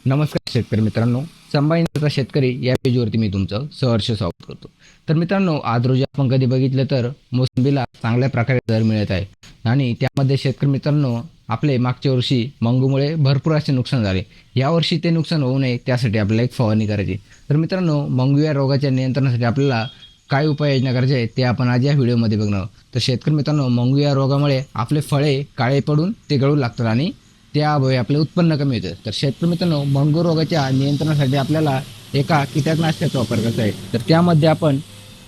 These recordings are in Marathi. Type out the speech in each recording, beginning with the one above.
नमस्कार शेतकरी मित्रांनो, संभाजीनगरचा शेतकरी या पेजवरती मी तुमचं सहर्ष स्वागत करतो. तर मित्रांनो, आज रोजी आपण कधी बघितलं तर मोसंबीला चांगल्या प्रकारे दर मिळत आहे आणि त्यामध्ये शेतकरी मित्रांनो आपले मागच्या वर्षी मंगूमुळे भरपूर असे नुकसान झाले. यावर्षी ते नुकसान होऊ नये त्यासाठी आपल्याला एक फवारणी करायची. तर मित्रांनो, मंगू या रोगाच्या नियंत्रणासाठी आपल्याला काय उपाययोजना करायची आहे ते आपण आज या व्हिडिओमध्ये बघणार आहोत. तर शेतकरी मित्रांनो, मंगू या रोगामुळे आपले फळे काळे पडून ते गळू लागतात आणि त्यामुळे आपले उत्पन्न कमी होतं. तर शेतकरी मित्रांनो, मंगू रोगाच्या नियंत्रणासाठी आपल्याला एका कीटकनाशकाचा वापर करायचा आहे. तर त्यामध्ये आपण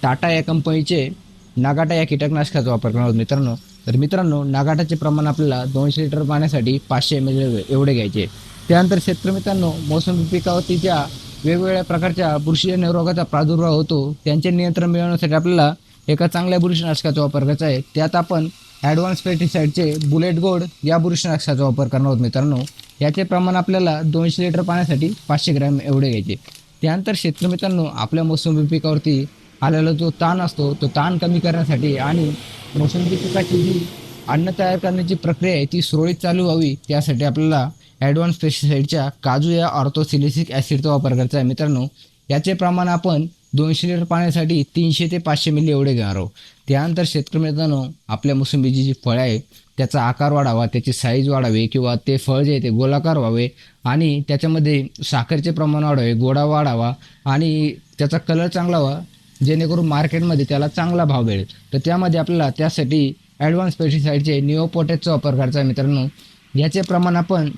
टाटा या कंपनीचे नागाटा या कीटकनाशकाचा वापर करणार आहोत मित्रांनो. तर मित्रांनो, नागाटाचे प्रमाण आपल्याला 200 लिटर पाण्यासाठी 500 ml एवढे घ्यायचे. त्यानंतर शेतकरी मित्रांनो, मोसंबी पिकावरती ज्या वेगवेगळ्या प्रकारच्या बुरशीजन्य रोगाचा प्रादुर्भाव होतो त्यांचे नियंत्रण मिळवण्यासाठी आपल्याला एका चांगल्या बुरशीनाशकाचा वापर करायचा आहे. त्यात आपण ॲडव्हान्स पेस्टिसाईडचे बुलेट गोल्ड या बुरशीनाशकाचा वापर करणार आहोत मित्रांनो. याचे प्रमाण आपल्याला 200 लिटर पाण्यासाठी 500 ग्रॅम एवढे घ्यायचे. त्यानंतर शेतकरी मित्रांनो, आपल्या मोसंबी पिकावरती आलेला जो ताण असतो तो ताण कमी करण्यासाठी आणि मोसंबी पिकाची जी अन्न तयार करण्याची प्रक्रिया आहे ती सुरळीत चालू व्हावी त्यासाठी आपल्याला ॲडव्हान्स पेस्टिसाईडच्या काजू या ऑर्थोसिलिसिक ॲसिडचा वापर करायचा आहे मित्रांनो. याचे प्रमाण आपण 200 लिटर पाण्यासाठी 300 ते 500 मिली एवढे घेणार आहोत. त्यानंतर शेतकरी मित्रांनो, आपल्या मोसंबीची जी फळं आहे त्याचा आकार वाढावा, त्याची साईज वाढावी किंवा ते फळ जे आहे ते गोलाकार व्हावे आणि त्याच्यामध्ये साखरेचे प्रमाण वाढावे, गोडा वाढावा आणि त्याचा कलर चांगला व्हावा जेणेकरून मार्केटमध्ये त्याला चांगला भाव मिळेल. तर त्यामध्ये आपल्याला त्यासाठी ॲडव्हान्स पेस्टिसाईडचे निओपोटॅसचा वापर करायचा आहे मित्रांनो. याचे प्रमाण आपण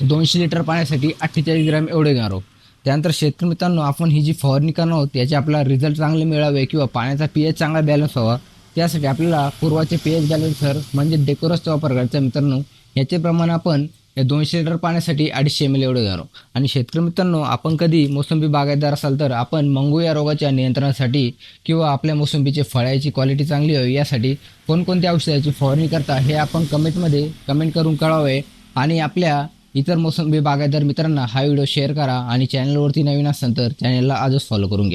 200 लिटर पाण्यासाठी 48 ग्रॅम एवढे घेणार आहोत. त्यानंतर शेतकरी मित्रांनो, आपण ही जी फवारणी करणार आहोत याचे आपला रिझल्ट चांगले मिळावे किंवा पाण्याचा पीएच चांगला बॅलन्स व्हावा त्यासाठी आपल्याला पूर्वाचे पीएच बॅलन्सर म्हणजे डेकोरसचा वापर करायचा मित्रांनो. याचे प्रमाण आपण 200 लिटर पाण्यासाठी 250 ml एवढे घालू. आणि शेतकरी मित्रांनो, आपण कधी मोसंबी बागायतदार असाल तर आपण मंगू या रोगाच्या नियंत्रणासाठी किंवा आपल्या मोसंबीचे फळाची क्वालिटी चांगली व्हावी यासाठी कोणकोणत्या औषधाची फवारणी करता हे आपण कमेंट करून कळवावे. आणि आपल्या इतर मोसंबी बागायतदार मित्रांना हा व्हिडिओ शेअर करा आणि चॅनलवरती नवीन असाल तर चॅनलला आजच फॉलो करून घ्या.